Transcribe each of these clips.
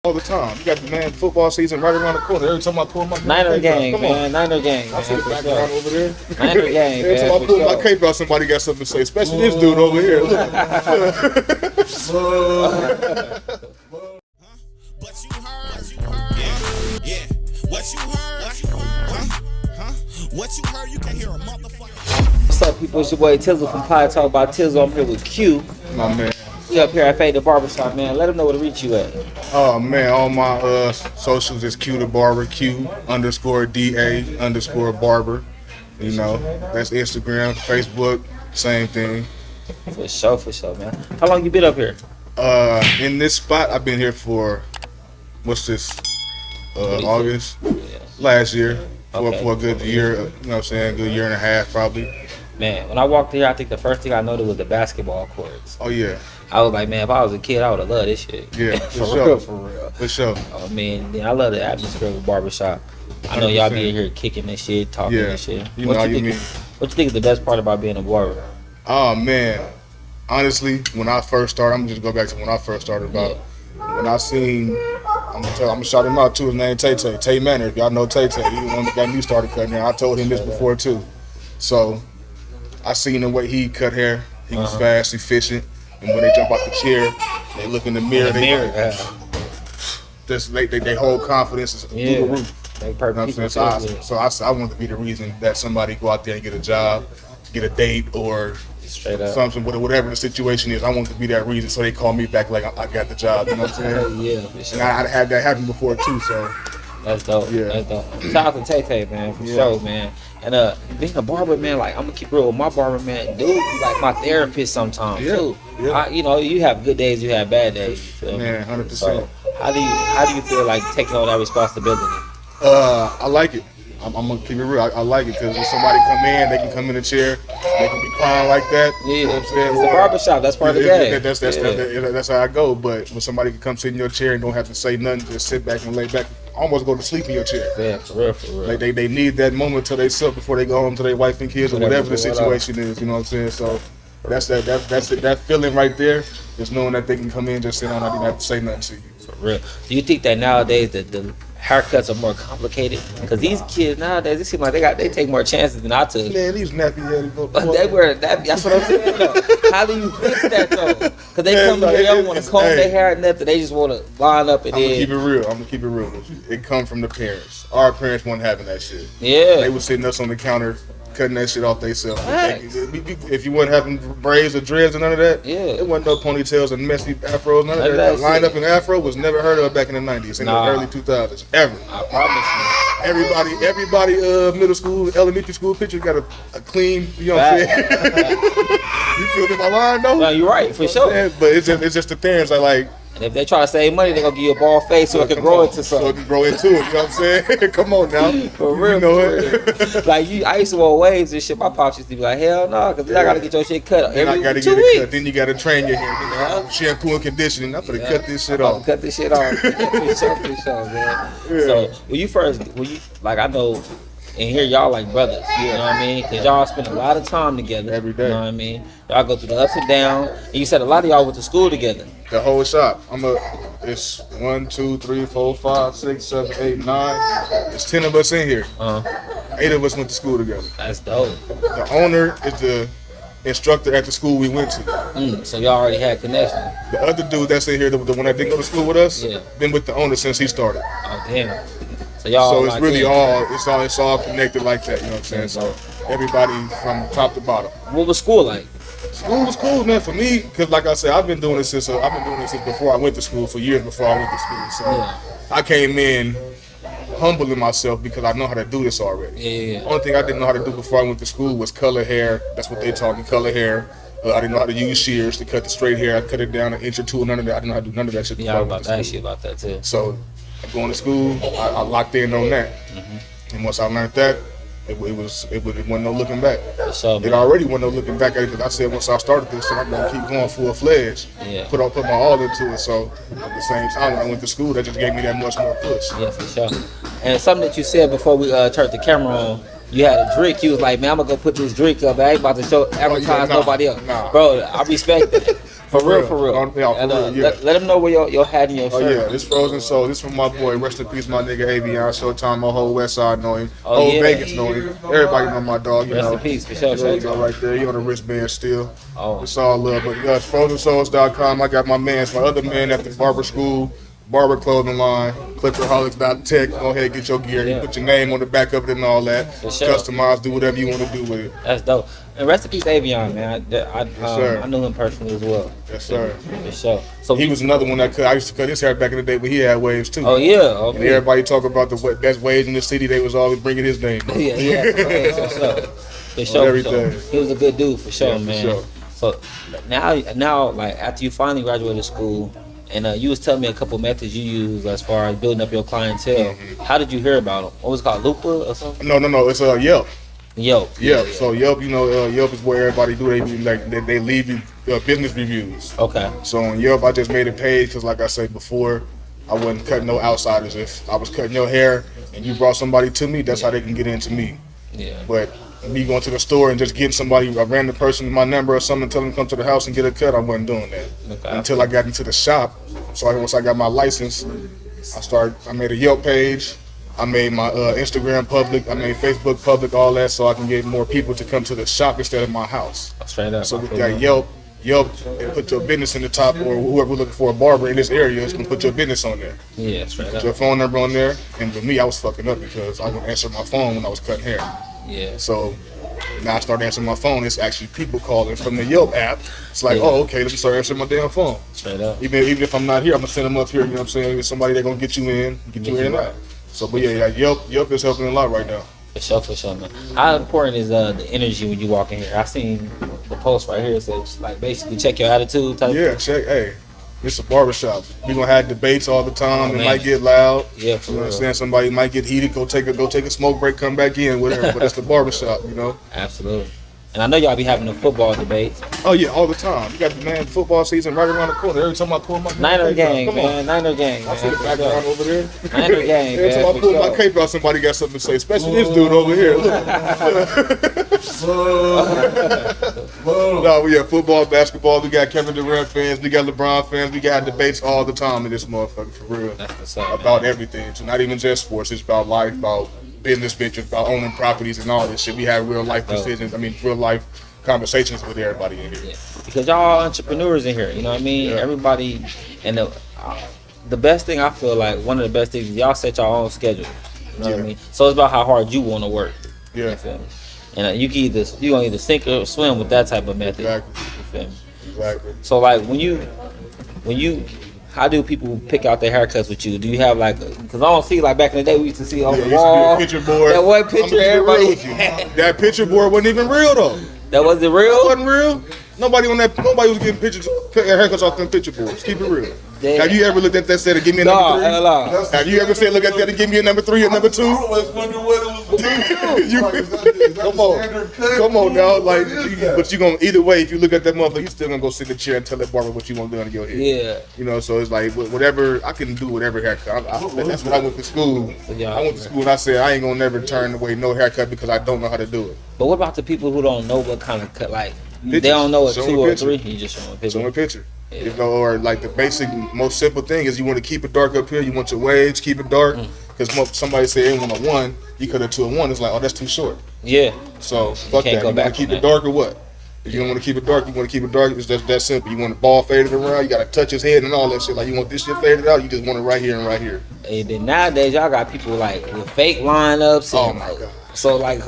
all the time. You got the man football season right around the corner. Every time I pull my Niner gang, come man. on. Niner gang. I see the background over there. Niner gang, Every time man. I pull my cape out, somebody got something to say. Especially this dude over here. Look. But you heard, yeah. What you heard, What you heard, you can hear a motherfucker. What's up, people? It's your boy Tizzle from Kode. Talk about Tizzle. I'm here with Q. My man. We up here at the Barbershop, man. Let them know where to reach you at. Oh man, all my socials is Q the Barber, Q_DA_Barber. You know, that's Instagram, Facebook, same thing. For sure, man. How long you been up here? In this spot, I've been here for what's this? August last year. For a good year, you know what I'm saying? Good year and a half probably. Man, when I walked here, I think the first thing I noticed was the basketball courts. Oh yeah. I was like, man, if I was a kid, I would have loved this shit. Yeah, for sure. real, for real. For sure. Oh man, I love the atmosphere of the barbershop. I know y'all be in here kicking and shit, talking and shit. You know what you mean. What you think is the best part about being a barber? Oh man, honestly, when I first started, I'm just gonna go back to when I first started. When I seen, I'm gonna shout him out too. His name Tay Manor. If y'all know Tay, he the one that got me started cutting hair. I told him this before too. So I seen the way he cut hair. He was fast, efficient. And when they jump out the chair, they look in the mirror. They hold confidence through the roof. They perfect. You know what I'm saying? So I want to be the reason that somebody go out there and get a job, get a date, or straight up something, whatever the situation is. I want to be that reason, so they call me back like I got the job. You know what I'm saying? Yeah, for sure. And I had that happen before too. So that's dope. Yeah, that's dope. Shout out to Tay, man, for sure, man. And being a barber, man, like I'm gonna keep real with my barber, man. Dude, be like my therapist sometimes too. Yeah. You know, you have good days, you have bad days. Man, 100%. So, how do you feel like taking on that responsibility? I like it. I'm gonna keep it real. I like it because if somebody come in, they can come in the chair, they can be crying like that. Yeah, you know what I'm saying? It's a barbershop. That's part of the game. That's how I go. But when somebody can come sit in your chair and don't have to say nothing, just sit back and lay back, almost go to sleep in your chair. Yeah, for real. Like they need that moment till they sit before they go home to their wife and kids or whatever the situation is. You know what I'm saying? So that's that feeling right there. Just knowing that they can come in, just sit down, I didn't have to say nothing to you. For real. Do you think that nowadays the haircuts are more complicated? Because these kids nowadays, it seems like they take more chances than I took. Man, these nappy headed they wear that. That's what I'm saying. Though. How do you fix that though? Because they come here, they don't want to comb their hair or nothing. They just want to line up and I'm gonna keep it real with you. It come from the parents. Our parents weren't having that shit. Yeah. They was sitting us on the counter cutting that shit off themselves. If you wasn't having braids or dreads or none of that, it wasn't no ponytails and messy afros, none of that. Lined up in afro was never heard of back in the 90s, in the early 2000s, ever. I promise you. Everybody, middle school, elementary school picture got a clean, you know what I'm saying? You feel me, my line though? No, you're right, for sure. But it's just the parents are like, and if they try to save money, they're going to give you a bald face so it can grow into something. So it can grow into it, you know what I'm saying? Come on now. For real, you know it. Like, I used to wear waves and shit. My pops used to be like, hell no, because then I got to get your shit cut every 2 weeks. Then you got to train your hair. Shampoo and conditioning. I'm going to cut this shit off. Cut this shit off. For sure, man. Yeah. So, like, I know, and here y'all like brothers, you know what I mean? Because y'all spend a lot of time together. Every day. You know what I mean? Y'all go through the ups and downs. And you said a lot of y'all went to school together. The whole shop. It's 1, 2, 3, 4, 5, 6, 7, 8, 9. There's 10 of us in here. 8 of us went to school together. That's dope. The owner is the instructor at the school we went to. So y'all already had connection. The other dude that's in here, the one that didn't go to school with us, been with the owner since he started. Oh damn. So y'all. So it's really it's all connected like that. You know what I'm saying? So everybody from top to bottom. What was school like? School was cool, man, for me, because like I said, I've been doing this since before I went to school, for years before I went to school. So I came in humbling myself because I know how to do this already. Yeah. Only thing I didn't know how to do before I went to school was color hair. That's what they taught me, color hair. I didn't know how to use shears to cut the straight hair. I cut it down an inch or two, none of that. I didn't know how to do none of that shit. Yeah, I was about to ask you about that too. So going to school, I locked in on that. And once I learned that, it wasn't no looking back. Sure, it already wasn't no looking back at it, because I said once I started this, I'm gonna keep going full-fledged. Yeah. Put my all into it. So at the same time, when I went to school, that just gave me that much more push. Yeah, for sure. And something that you said before we turned the camera on, you had a drink. You was like, man, I'm gonna go put this drink up. I ain't about to advertise nobody else. Nah. Bro, I respect that. For real. Yeah, And, for real, yeah. let them know where your hat and your Oh shirt. yeah, this Frozen Soul. This from my boy. Rest in peace, my nigga Avion. Showtime, my whole West Side know him. Oh, whole yeah. Vegas know him. Everybody know my dog. You Rest know. in peace, for sure. There you go, right there. He on the wristband still. Oh. It's all love. But yeah, it's FrozenSouls.com. I got my other man at the Barber School, Barber Clothing Line, Clipperholics.tech. Go ahead, get your gear. Yeah. You put your name on the back of it and all that. For sure. Customize, do whatever you want to do with it. That's dope. And rest in peace, Avion, man. sir. I knew him personally as well. Yes, sir. For sure. So He was another one that I used to cut his hair back in the day, but he had waves too. Oh yeah. And Okay. everybody talk about the best waves in the city. They was always bringing his name. Yeah. For sure. For sure. everything. He was a good dude for sure, Yeah, for man. sure. So now, like after you finally graduated school, and you was telling me a couple methods you use as far as building up your clientele. How did you hear about them? What was it called, Lupa or something? No. It's Yelp. Yelp. Yelp. So Yelp, Yelp is where everybody do. They leave you business reviews. Okay. So on Yelp, I just made a page because, like I said before, I wasn't cutting no outsiders. If I was cutting your hair and you brought somebody to me, that's how they can get into me. Yeah. But me going to the store and just getting a random person my number or something, tell them to come to the house and get a cut, I wasn't doing that Okay. until I got into the shop. So once I got my license, I made a Yelp page. I made my Instagram public. I made Facebook public, all that, so I can get more people to come to the shop instead of my house. Straight up. So with that Yelp, they put your business in the top, or whoever looking for a barber in this area is gonna put your business on there. Yeah, straight Put up. your phone number on there. And with me, I was fucking up because I wouldn't answer my phone when I was cutting hair. Yeah. So now I start answering my phone. It's actually people calling from the Yelp app. It's like, Yeah. oh, okay, let me start answering my damn phone. Straight up. Even if I'm not here, I'm gonna send them up here. You know what I'm saying? It's somebody that's gonna get you in and out. So, but yeah, Yelp is helping a lot right now. For sure, man. How important is the energy when you walk in here? I seen the post right here. It says like basically check your attitude type. Yeah, check. Hey, it's a barbershop. We gonna have debates all the time. Oh, It man. might get loud. Yeah, for You know what I'm real. saying? Somebody might get heated. Go take a smoke break. Come back in. Whatever. But it's the barbershop. You know. Absolutely. And I know y'all be having the football debates. Oh yeah, all the time. You got the football season right around the corner. Every time I pull my Niner cape gang, out, come man. on. Niner gang, I see the man. background over there. Niner gang, Every man. time I for pull my sure. cape out, somebody got something to say. Especially this dude over here. Look. No, we have football, basketball. We got Kevin Durant fans. We got LeBron fans. We got debates all the time in this motherfucker, for real. That's what's up, About man. everything. So not even just sports. It's about life, about business ventures, about owning properties and all this shit. We have real life decisions. Real life conversations with everybody in here. Yeah. Because y'all are entrepreneurs in here, you know what I mean? Yeah. Everybody, and the best thing I feel like, one of the best things is y'all set your own schedule. You know what I Yeah. mean? So it's about how hard you want to work. Yeah, You feel me? And you gonna either sink or swim with that type of method. exactly. You feel me? Exactly. So like when you, how do people pick out their haircuts with you? Do you have like, because I don't see like back in the day we used to see on Yeah, the used to be wall a picture board. that one I'ma picture keep it real everybody with you. That picture board wasn't even real though. that wasn't It real. wasn't real. Nobody was getting pictures, haircuts off them picture boards. Keep it real. Damn. Have you ever looked at that set and give me a No, number 3? no. Have you ever said, look at that and give me a number 3 and number 2? I always wonder what it was. Come on now, like, but you gonna either way. If you look at that motherfucker, you still gonna go sit in the chair and tell that barber what you want done to your head. Yeah. You know, so it's like whatever I can do, whatever haircut. That's what I went to school. Yeah. I went to school and I said I ain't gonna never turn away no haircut because I don't know how to do it. But what about the people who don't know what kind of cut? Like Pictures. they don't know what Show 2 them or picture. 3. You just show them a Show picture. a picture. Yeah. You know, or like the basic, most simple thing is you want to keep it dark up here. You want your waves, keep it dark. Because somebody say they want a 1, you cut it to a 1. It's like, oh, that's too short. Yeah. So fuck can't that. go You back want to keep on it that. dark or what? If you don't want to keep it dark, you want to keep it dark. It's just that simple. You want the ball faded around. You got to touch his head and all that shit. Like you want this shit faded out. You just want it right here and right here. And then nowadays y'all got people like with fake lineups. Oh And my like, God. So like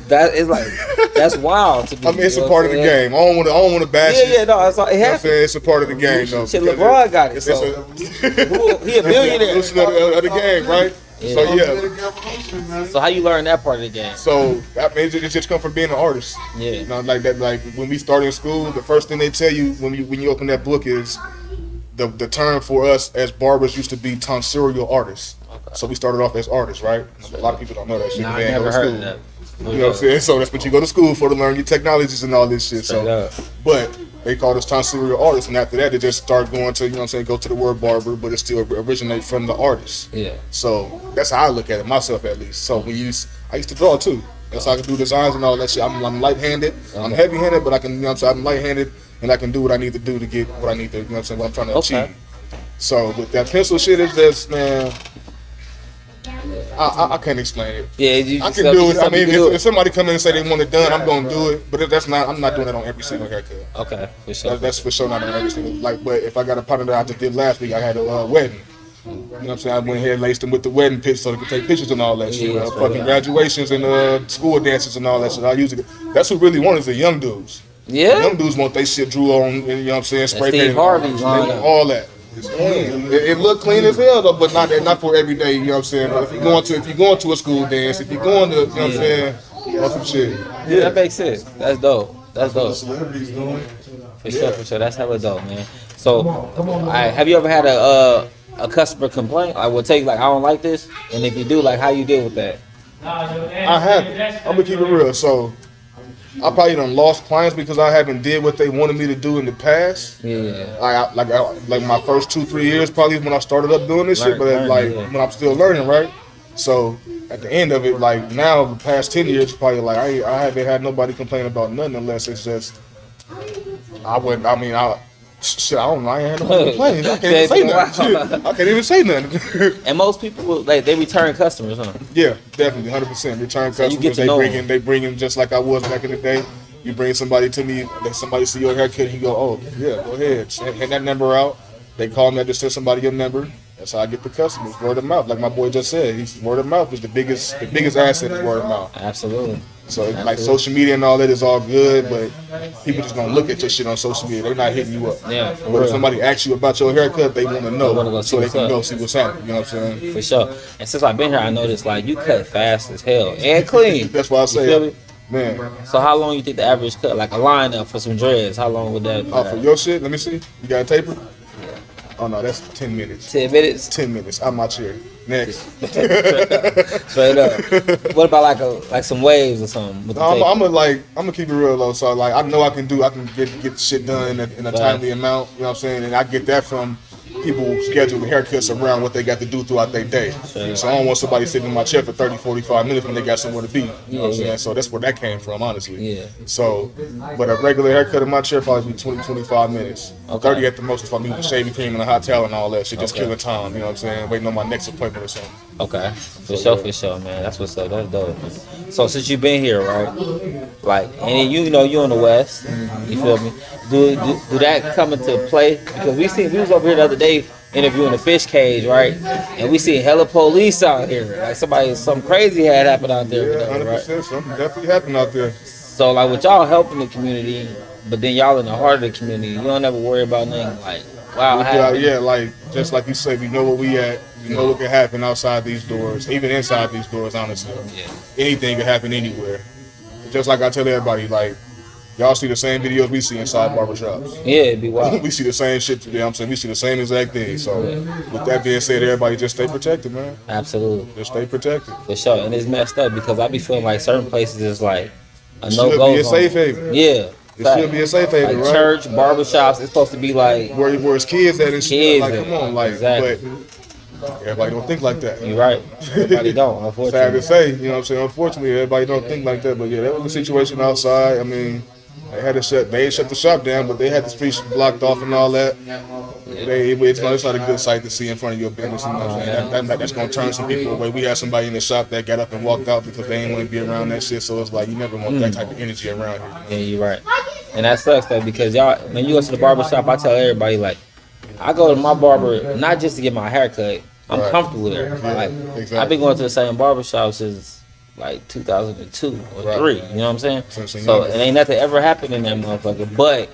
that is like that's wild to me. I mean, it's you a know part what of I'm the saying? game. I don't want to bash it. Yeah, no, it's all, it You know what I'm happens. saying? It's a part of the game, though. Shit, because LeBron got it. It's So he a it's billionaire. evolution of the game, right? Yeah. So yeah. So how you learn that part of the game? So I mean, it just come from being an artist. Yeah. You know, like that. Like when we started in school, the first thing they tell you when you open that book is the term for us as barbers used to be tonsorial artists. Okay. So we started off as artists, right? A lot of people don't know that shit. Nah, They I ain't never go to heard school. of that. You know what I'm saying? So that's what you go to school for, to learn your technologies and all this shit. Straight So, up. but they called us tonsorial artists, and after that, they just start going to, you know what I'm saying, go to the word barber, but it still originates from the artist. Yeah. So that's how I look at it, myself at least. So I used to draw too. That's how I can do designs and all that shit. I'm light-handed. I'm heavy-handed, but I can, you know what I'm saying, I'm light-handed. and I can do what I need to do to get what I need to, you know what I'm saying, what I'm trying to Okay. achieve. So with that pencil shit, it's just, man, I can't explain it. Yeah, you I just can do it. I mean, do if somebody come in and say they want it done, I'm gonna do it. But I'm not doing that on every single haircut. Okay, for sure. That's for sure not on every single. Like, but if I got a partner that I just did last week, I had a wedding. You know what I'm saying? I went ahead and laced them with the wedding pictures so they could take pictures and all that shit. Yeah, Fucking graduations and school dances and all that shit. I usually that's what really want is the young dudes. Yeah. Young dudes want they shit drew on. You know what I'm saying? Spray Steve painted. Harvey's They line want up. all that. It look clean as hell though, but not for every day. You know what I'm saying? But if you're going to a school dance, if you're going to, you know what I'm saying, or some shit. Yeah, that makes sense. That's dope. That's dope. Celebrities doing. For sure, for sure. That's hella dope, man. So, have you ever had a customer complaint? I would take like, I don't like this, and if you do, like, how you deal with that? I haven't. I'm gonna keep it real. So I probably done lost clients because I haven't did what they wanted me to do in the past. Yeah. Like my first 2-3 years probably is when I started up doing this shit, but Learning, yeah. when I'm still learning, right? So at the end of it, like now the past 10 years, probably like I haven't had nobody complain about nothing unless it's just shit, I don't know. I ain't had nobody complain. I can't even say nothing. Shit, I can't even say nothing. And most people, like, they return customers, huh? Yeah, definitely, 100%. Return So you customers, get to know they bring in just like I was back in the day. You bring somebody to me, let somebody see your haircut, you go, oh yeah, go ahead, hand that number out. They call me, I just send somebody your number. That's how I get the customers. Word of mouth, like my boy just said. Word of mouth is the biggest asset is word of mouth. Absolutely. So like social media and all that is all good, but people just gonna look at your shit on social media. They're not hitting you up. Yeah, for But real. if somebody asks you about your haircut, they want to They wanna know go see so they what's can up. go see what's happening. You know what I'm saying? For sure. And since I've been here, I noticed, like, you cut fast as hell and clean. That's why I You say, feel me? man. So how long you think the average cut, like a line up for some dreads, how long would that be? Oh, for your shit, let me see. You got a taper? Oh no, that's 10 minutes. 10 minutes? 10 minutes. I'm out here. Next. Straight up. What about like some waves or something? With the tape? I'm gonna keep it real low. So like I know I can get shit done in a timely amount. You know what I'm saying? And I get that from people who schedule the haircuts around what they got to do throughout their day. Sure. So I don't want somebody sitting in my chair for 30, 45 minutes when they got somewhere to be. You know what I'm Yeah, saying? yeah. So that's where that came from, honestly. Yeah. So, but a regular haircut in my chair probably be 20, 25 minutes. Okay. 30 at the most if I'm using shaving cream and a hot towel and all that shit. Just Okay. killing time, you know what I'm saying? Waiting on my next appointment or something. Okay. For sure, man. That's what's up. That's dope. So since you've been here, right? Like, and you know you're in the West. You feel me? Do that come into play? Because we was over here the other day interviewing a fish cage, right? And we see hella police out here. Like something crazy had happened out there. Yeah, Whatever, right? 100%. Something definitely happened out there. So like with y'all helping the community, but then y'all in the heart of the community, you don't ever worry about nothing like, wow, happened. Yeah, like just like you said, we know where we at. We know what can happen outside these doors, even inside these doors. Honestly, Yeah. anything can happen anywhere. Just like I tell everybody, like y'all see the same videos we see inside barbershops. Yeah, it'd be wild. We see the same shit today. I'm saying we see the same exact thing. So with that being said, everybody just stay protected, man. Absolutely. Just stay protected. For sure. And it's messed up because I be feeling like certain places is like a It no should go be a zone. safe haven. Yeah. It should be a safe haven, Like right? church, barbershops, it's supposed to be like, Where it's kids at and shit. Kids Like, at. come on, like, Exactly. but everybody don't think like that. you're right. Everybody don't, Sad unfortunately. to say, you know what I'm saying? Unfortunately, everybody don't think like that. But yeah, that was the situation outside. I mean, they shut the shop down, but they had the streets blocked off and all that. It's not a good sight to see in front of your business. You know what I'm saying? That's gonna turn some people away. We had somebody in the shop that got up and walked out because they didn't want to be around that shit. So it's like you never want that type of energy around here. Yeah, you're right. And that sucks though because y'all, when you go to the barbershop, I tell everybody like, I go to my barber not just to get my hair cut. I'm Right. comfortable there. Like exactly. I've been going to the same barbershop since like 2002 or Right. 3. You know what I'm saying? Since you're So young. it ain't nothing ever happened in that motherfucker, but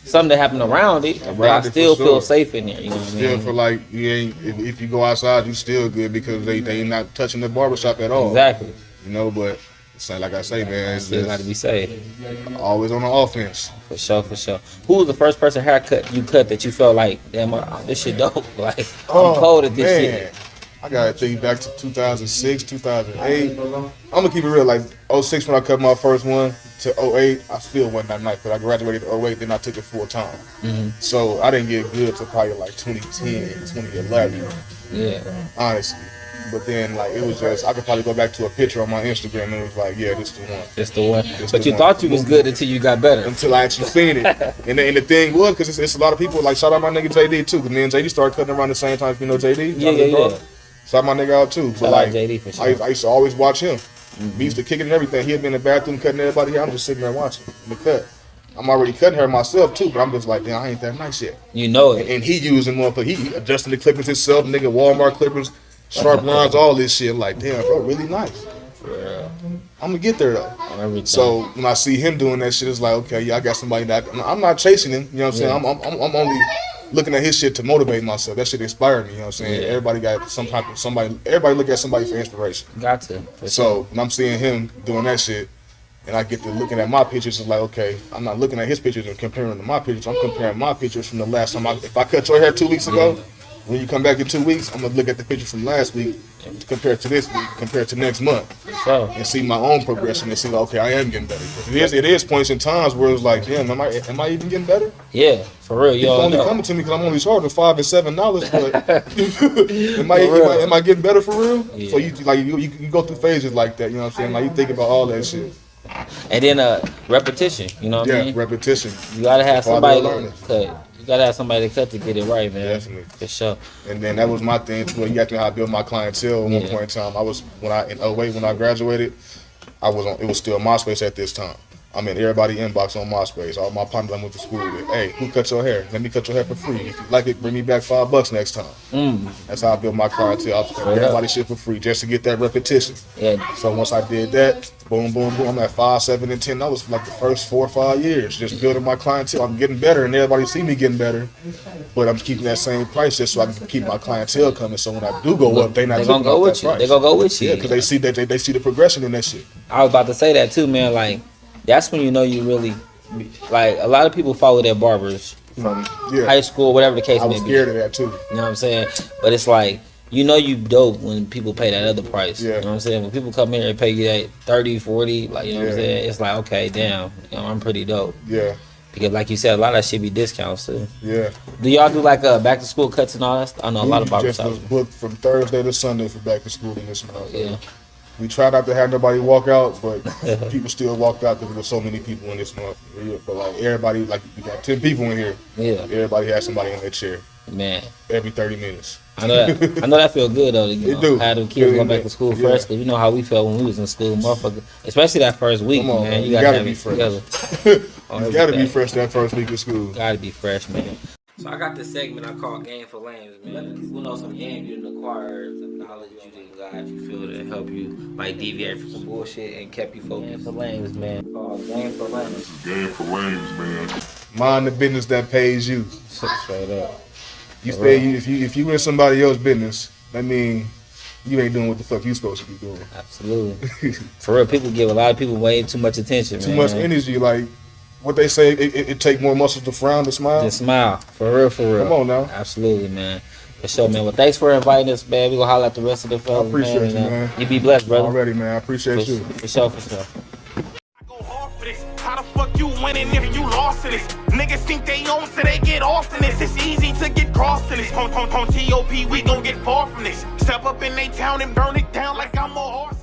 something that happened around it, but I Around it for still feel sure. safe in there. You know what I Still mean? for like you ain't if you go outside, you still good because they not touching the barbershop at all. Exactly. You know, but it's like I say, man, it's Still got to be safe. always on the offense. For sure, for sure. Who was the first person haircut you cut that you felt like, damn, this shit dope? Like, I'm cold at this shit. I gotta think back to 2006, 2008. I'm gonna keep it real. Like 06 when I cut my first one to 08, I still wasn't that nice. But I graduated in 08, then I took it full time. Mm-hmm. So I didn't get good till probably like 2010, 2011. Yeah. Honestly. But then, like, it was just, I could probably go back to a picture on my Instagram and it was like, yeah, this is the one. It's the one. It's But the you one. thought you was good until you got better. Until I actually seen it. And the thing was, because it's a lot of people, like, shout out my nigga JD too, because me and JD started cutting around the same time, you know JD? Yeah. Shout my nigga out too. But Shout like, out JD for sure. I used to always watch him. We used to kick it and everything. He'd be in the bathroom cutting everybody hair. I'm just sitting there watching in the cut. I'm already cutting hair myself too, but I'm just like, damn, I ain't that nice yet. You know it. And he using motherfucker, he adjusting the clippers himself, nigga, Walmart clippers, sharp lines, all this shit. Like, damn, bro, really nice. Yeah. I'm gonna get there though. Everything. So when I see him doing that shit, it's like, okay, yeah, I got somebody that I'm not chasing him. You know what I'm saying? I'm only looking at his shit to motivate myself. That shit inspired me. You know what I'm saying? Yeah. Everybody got some type of somebody. Everybody look at somebody for inspiration. Got to. So when I'm seeing him doing that shit, and I get to looking at my pictures, it's like, okay, I'm not looking at his pictures and comparing them to my pictures. I'm comparing my pictures from the last time. If I cut your hair 2 weeks ago, when you come back in 2 weeks, I'm gonna look at the picture from last week compared to this week, compared to next month, and see my own progression and see, like, okay, I am getting better. It is points in times where it's like, damn, am I even getting better? Yeah, for real. It's only coming to me because I'm only charging $5 and $7, but am I getting better for real? Yeah. So you go through phases like that, you know what I'm saying? Like you think about all that shit. And then repetition, you know what I mean? Yeah, repetition. You gotta have somebody learning. to cut. You gotta have somebody to cut to get it right, man. Definitely. For sure. And then that was my thing too. You asked me how I built my clientele at one point in time. In 08 when I graduated, it was still MySpace at this time. I mean, everybody inbox on MySpace. All my partners I went to school with. Hey, who cut your hair? Let me cut your hair for free. If you like it, bring me back $5 next time. That's how I built my clientele. I was cutting everybody shit for free just to get that repetition. Yeah. So once I did that, boom, boom, boom, I'm at 5, 7, and 10. That was like the first 4 or 5 years, just building my clientele. I'm getting better, and everybody see me getting better. But I'm keeping that same price just so I can keep my clientele coming. So when I do go up, they gonna go with you. They gonna go with you. Yeah, because they see that they see the progression in that shit. I was about to say that too, man. Like, that's when you know you really, like, a lot of people follow their barbers from high school, whatever the case may be. I was scared of that too. You know what I'm saying? But it's like, you know you dope when people pay that other price. Yeah. You know what I'm saying? When people come here and pay you that 30, 40, like, you know what I'm saying? It's like, okay, damn, you know, I'm pretty dope. Yeah. Because like you said, a lot of that shit be discounts too. Yeah. Do y'all do like back to school cuts and all that stuff? I know a lot of barbers. Just was booked from Thursday to Sunday for back to school in this month. Yeah. We tried not to have nobody walk out, but people still walked out because there were so many people in this month. Yeah, but like everybody, like we got 10 people in here. Yeah. Everybody has somebody in their chair. Man. Every 30 minutes. I know that feel good though. You know, do. have them kids go back to school fresh, because you know how we felt when we was in school, motherfucker. Especially that first week, Come on, man. you gotta gotta have be it fresh. together. You gotta be fresh that first week of school. Gotta be fresh, man. So I got this segment I call Game for Lames, man. Let people know some game you didn't acquire, some knowledge you didn't got, you feel to help you like deviate from some bullshit and kept you focused. Game for Lames, man. Called Game for Lames. Game for lames, man. Mind the business that pays you. Straight up. You stay if you in somebody else's business, that mean you ain't doing what the fuck you supposed to be doing. Absolutely. For real, people give a lot of people way too much attention, Too much energy, like what they say, it take more muscles to frown than smile. Just smile. For real, for real. Come on now. Absolutely, man. For sure, man. Well, thanks for inviting us, man. We gonna holler at the rest of the fellas, I appreciate man. you, man. You be blessed, brother. Already, man. I appreciate you. For sure, for sure. Go hard for this. How the fuck you winning if you lost to this? Niggas think they own, so they get off in this. It's easy to get crossed in this. On TOP, we gon' get far from this. Step up in they town and burn it down like I'm a horse.